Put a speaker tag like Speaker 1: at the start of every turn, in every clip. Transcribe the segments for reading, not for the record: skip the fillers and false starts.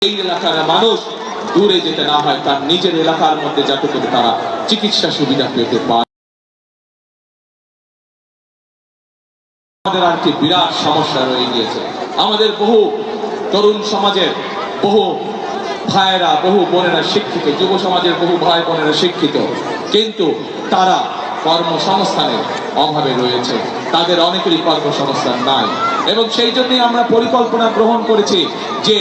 Speaker 1: এই এলাকার মানুষ দূরে যেতে না হয়, তার নিজের এলাকার মধ্যে যাতে করে তারা চিকিৎসা সুবিধা পেতে পারে। আমাদের আর কি বিরাট সমস্যা রয়ে গিয়েছে। আমাদের বহু তরুণ সমাজের বহু ভাইয়েরা, বহু বোনেরা শিক্ষিত, যুব সমাজের বহু ভাই বোনেরা শিক্ষিত, কিন্তু তারা কর্মসংস্থানের অভাবে রয়েছে। তাদের অনেকেরই কর্মসংস্থান নাই, এবং সেই জন্যই আমরা পরিকল্পনা গ্রহণ করেছি যে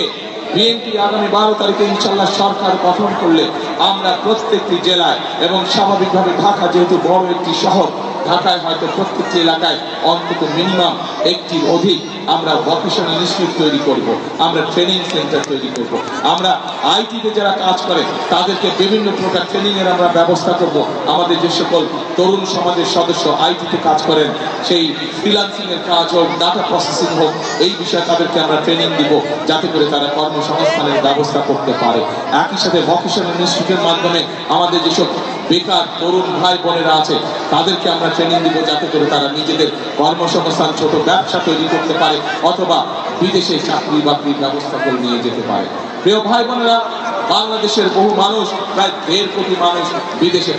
Speaker 1: বিএনপি আগামী 12 তারিখে ইনশাআল্লাহ সরকার গঠন করলে আমরা প্রত্যেকটি জেলায়, এবং স্বাভাবিকভাবে ঢাকা যেহেতু বড় একটি শহর, ঢাকায় হয়তো প্রত্যেকটি এলাকায় অন্তত মিনিমাম একটির অধিক আমরা ভোকেশনাল ইনস্টিটিউট তৈরি করব, আমরা ট্রেনিং সেন্টার তৈরি করব, আমরা আইটিতে যারা কাজ করে তাদেরকে বিভিন্ন প্রকার ট্রেনিং এর আমরা ব্যবস্থা করব। আমাদের যে সকল তরুণ সমাজের সদস্য আইটিতে কাজ করেন, সেই ফ্রিল্যান্সিং এর কাজ হোক, ডাটা প্রসেসিং হোক, এই বিষয়ে তাদেরকে আমরা ট্রেনিং দিব যাতে করে তারা কর্মসংস্থানের ব্যবস্থা করতে পারে। একই সাথে ভোকেশনাল ইনস্টিটিউটের মাধ্যমে আমাদের যেসব বেকার তরুণ ভাই বোনেরা আছে তাদেরকে আমরা ট্রেনিং দিব যাতে করে তারা নিজেদের কর্মসংস্থান, ছোট ব্যবসা তৈরি করতে পারে, অথবা বিদেশে চাকরি বাকরির ব্যবস্থা করে নিয়ে যেতে পারে। প্রিয় ভাই বোনেরা, বাংলাদেশের বহু মানুষ, প্রায় 1.5 কোটি মানুষ বিদেশে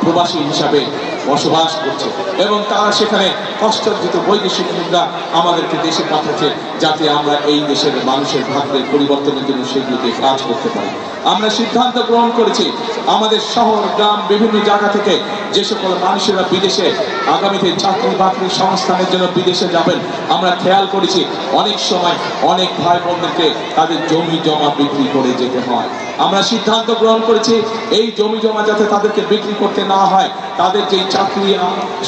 Speaker 1: প্রবাসী হিসাবে বসবাস করছে, এবং তারা সেখানে কষ্টার্জিত বৈদেশিক মুদ্রা আমাদেরকে দেশে পাঠাচ্ছে যাতে আমরা এই দেশের মানুষের ভাগ্যের পরিবর্তনের জন্য সেগুলোকে কাজ করতে পারি। আমরা সিদ্ধান্ত গ্রহণ করেছি আমাদের শহর গ্রাম বিভিন্ন জায়গা থেকে যে সকল মানুষেরা বিদেশে আগামীতে চাকরি বাকরি সংস্থানের জন্য বিদেশে যাবেন, আমরা খেয়াল করেছি অনেক সময় অনেক ভাই বোনদেরকে তাদের জমি জমা বিক্রি করে যেতে হয়। আমরা সিদ্ধান্ত গ্রহণ করেছি এই জমি জমা যাতে তাদেরকে বিক্রি করতে না হয়, তাদের যেই চাকরি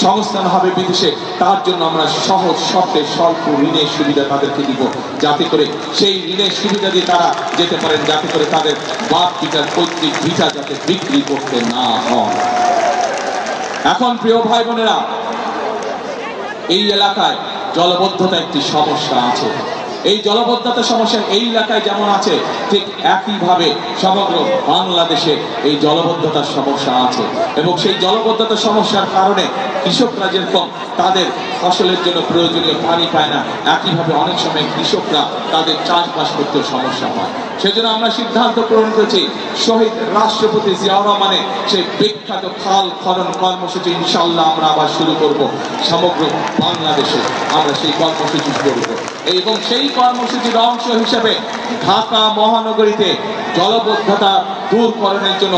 Speaker 1: সংস্থান হবে বিদেশে, তার জন্য আমরা সহজ শর্তে স্বল্প ঋণের সুবিধা তাদেরকে দিব, যাতে করে সেই ঋণের সুবিধা দিয়ে তারা যেতে পারেন, যাতে করে তাদের বাপ পিতার পৈতৃক ভিটা যাতে বিক্রি করতে না হয়। এখন প্রিয় ভাই বোনেরা, এই এলাকায় জলবদ্ধতা একটি সমস্যা আছে। এই জলবদ্ধতা সমস্যা এই এলাকায় যেমন আছে, ঠিক একইভাবে সমগ্র বাংলাদেশে এই জলবদ্ধতার সমস্যা আছে, এবং সেই জলবদ্ধতার সমস্যার কারণে কৃষকরা যেরকম তাদের ফসলের জন্য প্রয়োজনীয় পানি পায় না, একইভাবে অনেক সময় কৃষকরা তাদের চাষবাস করতেও সমস্যা হয়। সেজন্য আমরা সিদ্ধান্ত গ্রহণ করেছি শহীদ রাষ্ট্রপতি জিয়াউর রহমানের সেই বিখ্যাত খাল খনন কর্মসূচি ইনশাআল্লাহ আমরা আবার শুরু করব। সমগ্র বাংলাদেশে আমরা সেই কর্মসূচি করব, এবং সেই কর্মসূচির অংশ হিসেবে ঢাকা মহানগরীতে জলবদ্ধতা দূরকরণের জন্য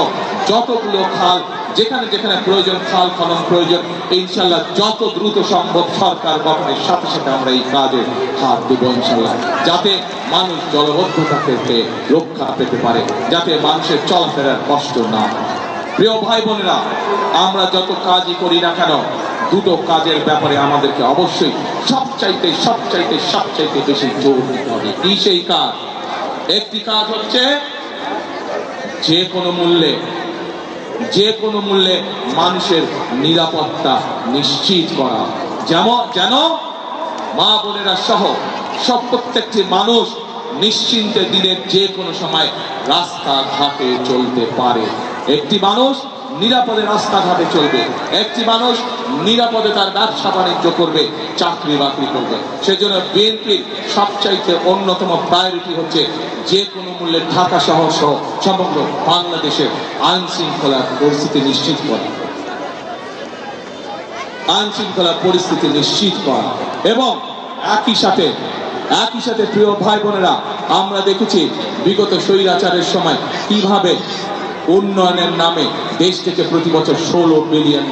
Speaker 1: যতগুলো খাল, যেখানে যেখানে প্রয়োজন খাল খনন প্রয়োজন, ইনশাআল্লাহ যত দ্রুত সম্ভব সরকার গঠনের সাথে সাথে আমরা এই কাজে হাত দেব ইনশাআল্লাহ, যাতে মানুষ জলবদ্ধতা থেকে রক্ষা পেতে পারে, যাতে মানুষের চলাফেরার কষ্ট না হয়। প্রিয় ভাই বোনেরা, আমরা যত কাজই করি না কেন, দুটো কাজের ব্যাপারে আমাদেরকে অবশ্যই সবচাইতে সবচাইতে সবচাইতে বেশি জোর দিতে হবে। কি সেই কাজ? একটি কাজ হচ্ছে যে কোনো মূল্যে মানুষের নিরাপত্তা নিশ্চিত করা, যেন মা বোনেরা সহ সব প্রত্যেকটি মানুষ নিশ্চিন্তে দিনের যে কোনো সময় রাস্তাঘাটে চলতে পারে। একটি মানুষ নিরাপদে রাস্তাঘাটে চলবে, একটি মানুষ নিরাপদে তার ব্যবসা বাণিজ্য করবে, চাকরি বাকরি করবে। সেজন্য বিএনপির সবচাইতে অন্যতম প্রায়োরিটি হচ্ছে যে কোনো মূল্যে ঢাকা শহর সহ সমগ্র বাংলাদেশের আইন শৃঙ্খলার পরিস্থিতি নিশ্চিত করা, আইন শৃঙ্খলার পরিস্থিতি নিশ্চিত করা। এবং একই সাথে প্রিয় ভাই বোনেরা, আমরা দেখেছি বিগত স্বৈরাচারের সময় কিভাবে উন্নয়নের নামে দেশ থেকে প্রতি বছর $16 বিলিয়ন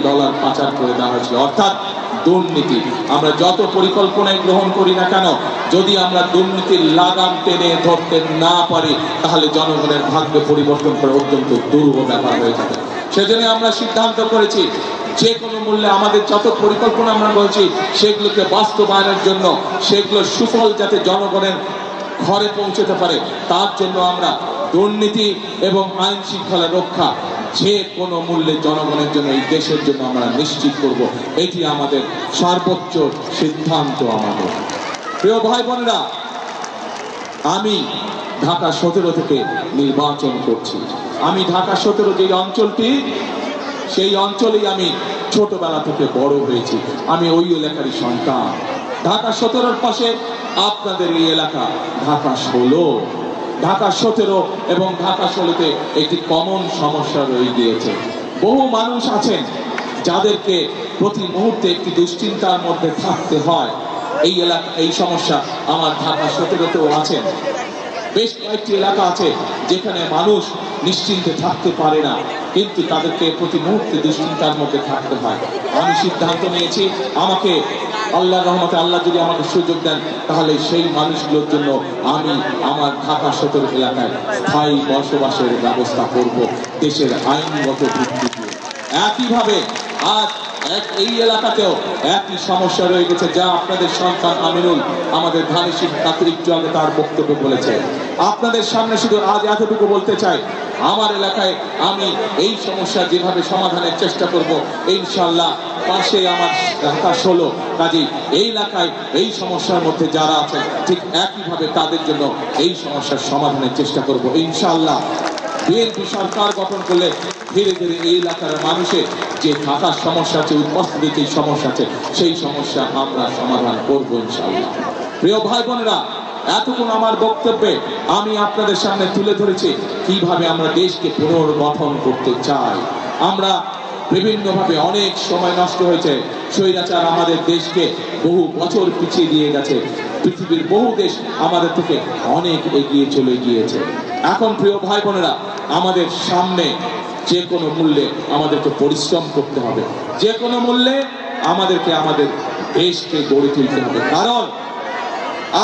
Speaker 1: পাচার করে দেওয়া হয়েছিল, অর্থাৎ দুর্নীতি। আমরা যত পরিকল্পনায় গ্রহণ করি না কেন, যদি আমরা দুর্নীতির লাগাম টেনে ধরতে না পারি, তাহলে জনগণের ভাগ্য পরিবর্তন করা অত্যন্ত দুরূহ ব্যাপার হয়ে যাবে। সেজন্য আমরা সিদ্ধান্ত করেছি যে কোনো মূল্যে আমাদের যত পরিকল্পনা আমরা বলছি সেগুলোকে বাস্তবায়নের জন্য, সেগুলো সুফল যাতে জনগণের ঘরে পৌঁছতে পারে, তার জন্য আমরা দুর্নীতি এবং আইন শৃঙ্খলা রক্ষা যে কোনো মূল্যে জনগণের জন্য, এই দেশের জন্য আমরা নিশ্চিত করব। এটি আমাদের সর্বোচ্চ সিদ্ধান্ত। আমাদের প্রিয় ভাই বোনেরা, আমি ঢাকা 17 থেকে নির্বাচন করছি। আমি ঢাকা 17 যে অঞ্চলটি, সেই অঞ্চলেই আমি ছোটবেলা থেকে বড় হয়েছি। আমি ওই এলাকারই সন্তান। ঢাকা 17-র পাশে আপনাদের এই এলাকা ঢাকা 16। ঢাকা 17 এবং ঢাকা 16-তে একটি কমন সমস্যা রয়ে গিয়েছে। বহু মানুষ আছেন যাদেরকে প্রতি মুহূর্তে একটি দুশ্চিন্তার মধ্যে থাকতে হয়। এই এলাকা, এই সমস্যা আমার ঢাকা 17-তেও আছেন। বেশ কয়েকটি এলাকা আছে যেখানে মানুষ নিশ্চিন্তে থাকতে পারে না, কিন্তু তাদেরকে প্রতি মুহূর্তে দুশ্চিন্তার মধ্যে থাকতে হয়। আমি সিদ্ধান্ত নিয়েছি, আমাকে আল্লাহর রহমতে আল্লাহ যদি আমাকে সুযোগ দেন, তাহলে সেই মানুষগুলোর জন্য আমি আমার ঢাকা 17 এলাকায় স্থায়ী বসবাসের ব্যবস্থা করব দেশের আইনগত ভিত্তিতে। একইভাবে আজ এই এলাকাতেও একই সমস্যা রয়ে গেছে, যা আপনাদের সন্তান আমিনুল আমাদের ধানেশীর খাতির একটু আগে তার বক্তব্য বলেছে। আপনাদের সামনে শুধু আজ এতটুকু বলতে চাই, আমার এলাকায় আমি এই সমস্যা যেভাবে সমাধানের চেষ্টা করব, ইনশাআল্লাহ পাশে আমার ঢাকা 16, কাজেই এই এলাকায় এই সমস্যার মধ্যে যারা আছে ঠিক একইভাবে তাদের জন্য এই সমস্যার সমাধানের চেষ্টা করব ইনশাআল্লাহ। বিএনপি সরকার গঠন করলে ধীরে ধীরে এই এলাকার মানুষের যে থাকার সমস্যা আছে, উপস্থিতির যে সমস্যা আছে, সেই সমস্যা আমরা সমাধান করব ইনশাআল্লাহ। প্রিয় ভাই বোনেরা, এতক্ষণ আমার বক্তব্যে আমি আপনাদের সামনে তুলে ধরেছি কিভাবে আমরা দেশকে পুনর্গঠন করতে চাই। আমরা বিভিন্নভাবে অনেক সময় নষ্ট হয়েছে, স্বৈরাচার আমাদের দেশকে বহু বছর পিছিয়ে দিয়ে গেছে, পৃথিবীর বহু দেশ আমাদের থেকে অনেক এগিয়ে চলে গিয়েছে। এখন প্রিয় ভাই বোনেরা, আমাদের সামনে যে কোনো মূল্যে আমাদেরকে পরিশ্রম করতে হবে, যে কোনো মূল্যে আমাদেরকে আমাদের দেশকে গড়ে তুলতে হবে। কারণ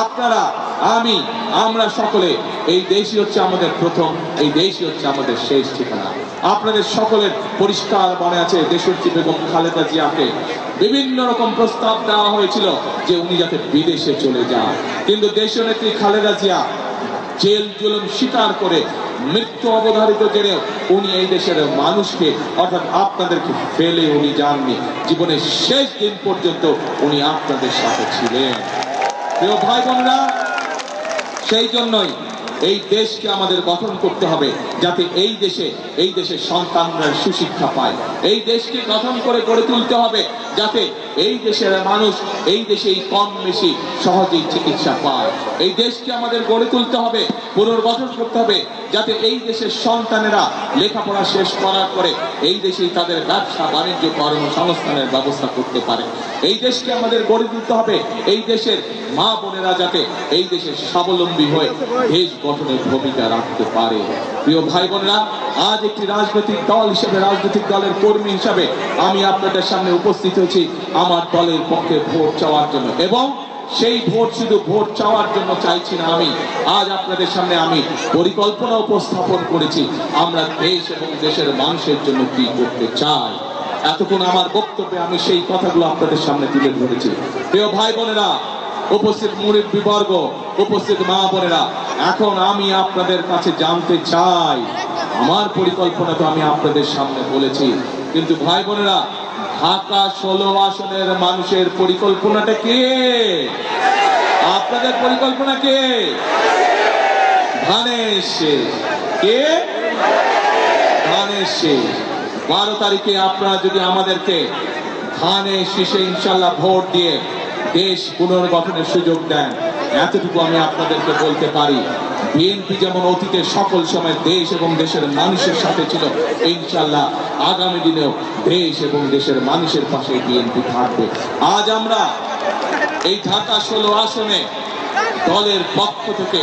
Speaker 1: আপনারা, আমি, আমরা সকলে, এই দেশই হচ্ছে আমাদের প্রথম, এই দেশই হচ্ছে আমাদের শেষ ঠিকানা। আপনাদের সকলের পরিষ্কার মনে আছে, দেশনেত্রী বেগম খালেদা জিয়াকে বিভিন্ন রকম প্রস্তাব দেওয়া হয়েছিল যে উনি যাতে বিদেশে চলে যান, কিন্তু দেশনেত্রী খালেদা জিয়া জেল জুলুম স্বীকার করে মৃত্যু অবধারিত জেনেও উনি এই দেশের মানুষকে, অর্থাৎ আপনাদেরকে ফেলে উনি যাননি। জীবনের শেষ দিন পর্যন্ত উনি আপনাদের সাথে ছিলেন। প্রিয় ভাই বোনেরা, সেই জন্যই এই দেশকে আমাদের গঠন করতে হবে, যাতে এই দেশের সন্তানরা সুশিক্ষা পায়। এই দেশকে গঠন করে গড়ে তুলতে হবে যাতে এই দেশের মানুষ এই দেশেই কম বেশি সহজেই চিকিৎসা পায়। এই দেশকে আমাদের গড়ে তুলতে হবে, পুনর্গঠন করতে হবে, যাতে এই দেশের সন্তানেরা লেখাপড়া শেষ করার পরে এই দেশেই তাদের ব্যবসা বাণিজ্য কর্মসংস্থানের ব্যবস্থা করতে পারে। এই দেশকে আমাদের গড়ে তুলতে হবে, এই দেশের মা বোনেরা যাতে এই দেশের স্বাবলম্বী হয়ে দেশ গঠনের ভূমিকা রাখতে পারে। প্রিয় ভাই বোনেরা, আজ একটি রাজনৈতিক দল হিসেবে, রাজনৈতিক দলের কর্মী হিসাবে আমি আপনাদের সামনে উপস্থিত হয়েছি আমার দলের পক্ষে ভোট চাওয়ার জন্য। এবং সেই ভোট শুধু ভোট চাওয়ার জন্য চাইছি না, আমি আজ আপনাদের সামনে আমি পরিকল্পনা উপস্থাপন করেছি আমরা দেশ এবং দেশের মানুষের জন্য কি করতে চাই। এতক্ষণ আমার বক্তব্যে আমি সেই কথাগুলো আপনাদের সামনে তুলে ধরেছি। প্রিয় ভাই বোনেরা, উপস্থিত মুরব্বীবর্গ, উপস্থিত মা বোনেরা, এখন আমি আপনাদের কাছে জানতে চাই, আমার পরিকল্পনা তো আমি আপনাদের সামনে বলেছি, কিন্তু ভাই বোনেরা, ঢাকা 16 আসনের মানুষের পরিকল্পনাটা কে? আপনাদের পরিকল্পনা কে? ধানের শেষ। কে? ধানের শেষ। 12 তারিখে আপনারা যদি আমাদেরকে ধানের শীষে ইনশাল্লাহ ভোট দিয়ে দেশ পুনর্গঠনের সুযোগ দেন, এতটুকু আমি আপনাদেরকে বলতে পারি, বিএনপি যেমন অতীতে সকল সময় দেশ এবং দেশের মানুষের সাথে ছিল, ইনশাল্লাহ আগামী দিনেও দেশ এবং দেশের মানুষের পাশে বিএনপি থাকবে। আজ আমরা এই ঢাকা 16 আসনে দলের পক্ষ থেকে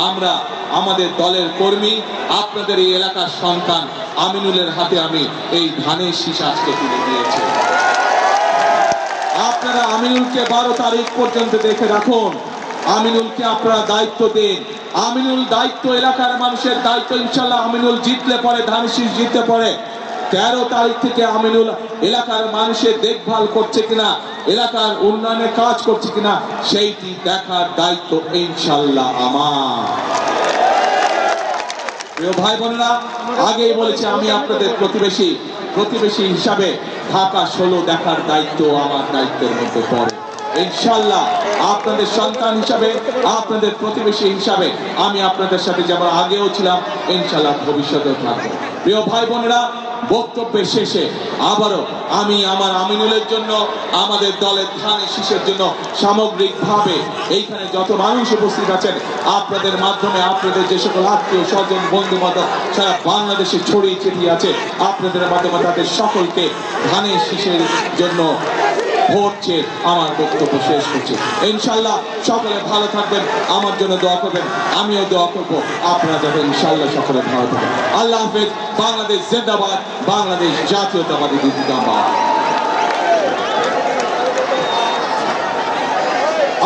Speaker 1: আমরা আমাদের দলের কর্মী, আপনাদের এই এলাকার সন্তান আমিনুলের হাতে আমি এই ধানের শীষ আজকে তুলে দিয়েছি। আপনারা আমিনুলকে 12 তারিখ পর্যন্ত দেখে রাখুন, আমিনুলকে আপনারা দায়িত্ব দিন। আমিনুল দায়িত্ব, এলাকার মানুষের দায়িত্ব। ইনশাল্লাহ আমিনুল জিতলে পরে, ধানের শীষ জিতলে পরে 13 তারিখ থেকে আমিনুল এলাকার মানুষের দেখভাল করছে কিনা, এলাকার উন্নয়নে কাজ করছে কিনা, সেইটি দেখার দায়িত্ব ইনশাল্লাহ আমার। প্রিয় ভাই বোনেরা, আগেই বলেছি আমি আপনাদের প্রতিবেশী হিসাবে ঢাকা 16 দেখার দায়িত্ব আমার দায়িত্বের মধ্যে পড়ে। ইনশাল্লাহ আপনাদের সন্তান হিসাবে, আপনাদের প্রতিবেশী হিসাবে আমি আপনাদের সাথে যেমন আগেও ছিলাম, ইনশাল্লাহ ভবিষ্যতেও থাকবো। প্রিয় ভাই বোনেরা, বক্তব্যের শেষে আবারও আমি আমার আমিনুলের জন্য, আমাদের দলের ধানের শীষের জন্য সামগ্রিকভাবে এইখানে যত মানুষ উপস্থিত আছেন, আপনাদের মাধ্যমে আপনাদের যে সকল আত্মীয় স্বজন বন্ধু বান্ধব সারা বাংলাদেশে ছড়িয়ে ছিটিয়ে আছে, আপনাদের মাধ্যমে তাদের সকলকে ধানের শীষের জন্য ভোট চেয়ে আমার বক্তব্য শেষ করছি। ইনশাল্লাহ সকলে ভালো থাকবেন, আমার জন্য দোয়া করবেন, আমিও দোয়া করবো আপনারা যাতে ইনশাল্লাহ সকলে ভালো থাকবেন। আল্লাহ হাফেজ। বাংলাদেশ জিন্দাবাদ, বাংলাদেশ জাতীয়তাবাদী জিন্দাবাদ।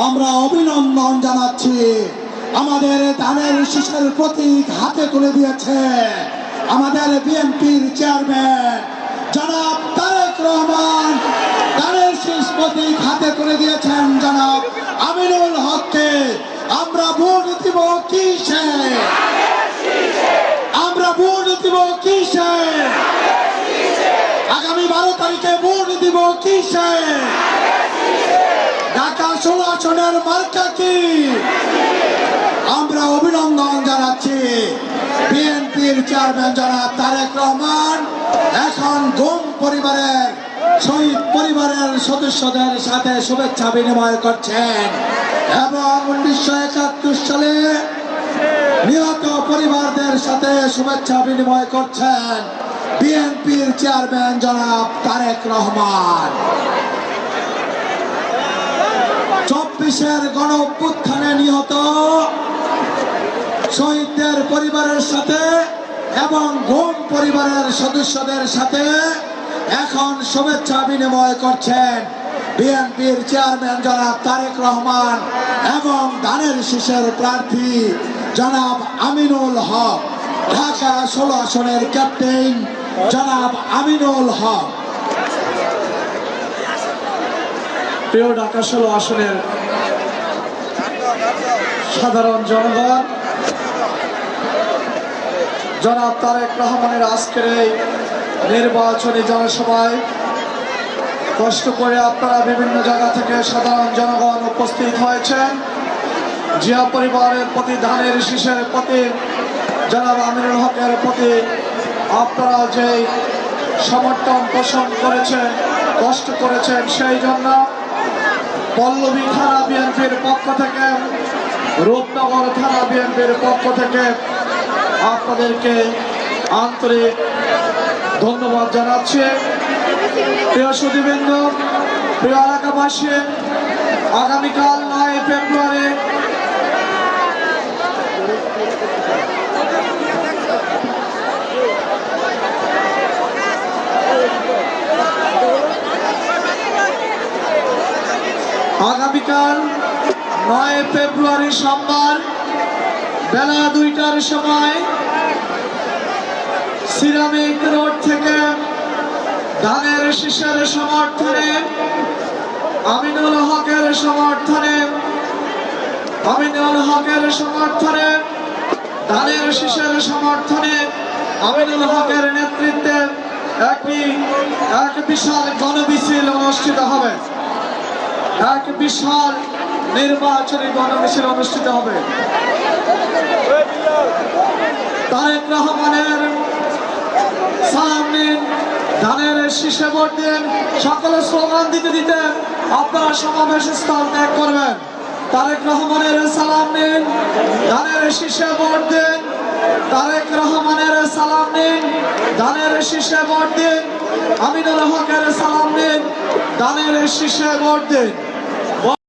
Speaker 2: আমরা অভিনন্দন জানাচ্ছি, আমাদের ধানের শীষের প্রতীক হাতে তুলে দিয়েছে আমাদের বিএনপির চেয়ারম্যান জনাব তারেক রহমান। ধানের শীষ প্রতীক হাতে তুলে দিয়েছেন জনাব আমিনুল হককে। আমরা ভোট দিব কিসে? আমরা ভোট দিব কিসে? আগামী 12 তারিখে ভোট দিব কিসে? ঢাকা 16 আসনের মার্কা কি? আমরা অভিনন্দন জানাচ্ছি বিএনপির চেয়ারম্যান জনাব তারেক রহমান এখন গুম পরিবারের শহীদ পরিবারের সদস্যদের সাথে শুভেচ্ছা বিনিময় করছেন এবং 1971 সালে নিহত পরিবারদের সাথে শুভেচ্ছা বিনিময় করছেন বিএনপির চেয়ারম্যান জনাব তারেক রহমান। 24-এর গণ অভ্যুত্থানে নিহত শহীদদের পরিবারের সাথে এবং গুম পরিবারের সদস্যদের সাথে এখন শুভেচ্ছা বিনিময় করছেন বিএনপির চেয়ারম্যান জনাব তারেক রহমান এবং ধানের শীষের প্রার্থী জনাব আমিনুল হক, ঢাকা 16 আসনের ক্যাপ্টেন জনাব আমিনুল হক।
Speaker 3: প্রিয় ঢাকা 16 আসনের সাধারণ জনগণ, জনাব তারেক রহমানের আজকের এই নির্বাচনী জনসভায় কষ্ট করে আপনারা বিভিন্ন জায়গা থেকে সাধারণ জনগণ উপস্থিত হয়েছেন। জিয়া পরিবারের প্রতি, ধানের শীষের প্রতি, জনাব আমিনুল হকের প্রতি আপনারা যে সমর্থন পোষণ করেছেন, কষ্ট করেছেন, সেই জন্য পল্লবী থানা বিএনপির পক্ষ থেকে, রূপনগর থানা বিএনপির পক্ষ থেকে আপনাদেরকে আন্তরিক ধন্যবাদ জানাচ্ছি। প্রিয় সুধীবৃন্দ, প্রিয় এলাকাবাসী, আগামীকাল 9 ফেব্রুয়ারি সোমবার বেলা 2টার সময় সিরামিক রোড থেকে ধানের শীষের সমর্থনে, আমিনুল হকের সমর্থনে, ধানের শীষের সমর্থনে আমিনুল হকের নেতৃত্বে এক বিশাল গণমিছিল অনুষ্ঠিত হবে। এক বিশাল নির্বাচনী গণমিছিল অনুষ্ঠিত হবে। তারেক রহমানের সালাম নিন, ধানের শীষে ভোট দিন, সকলে স্লোগান দিতে দিতে আপনারা সমাবেশ স্থল ত্যাগ করবেন। তারেক রহমানের সালাম নিন, ধানের শীষে ভোট দিন। তারেক রহমানের সালাম নিন, ধানের শীষে ভোট দিন। আমিনুল হকের সালাম নিন, ধানের শীষে ভোট দিন।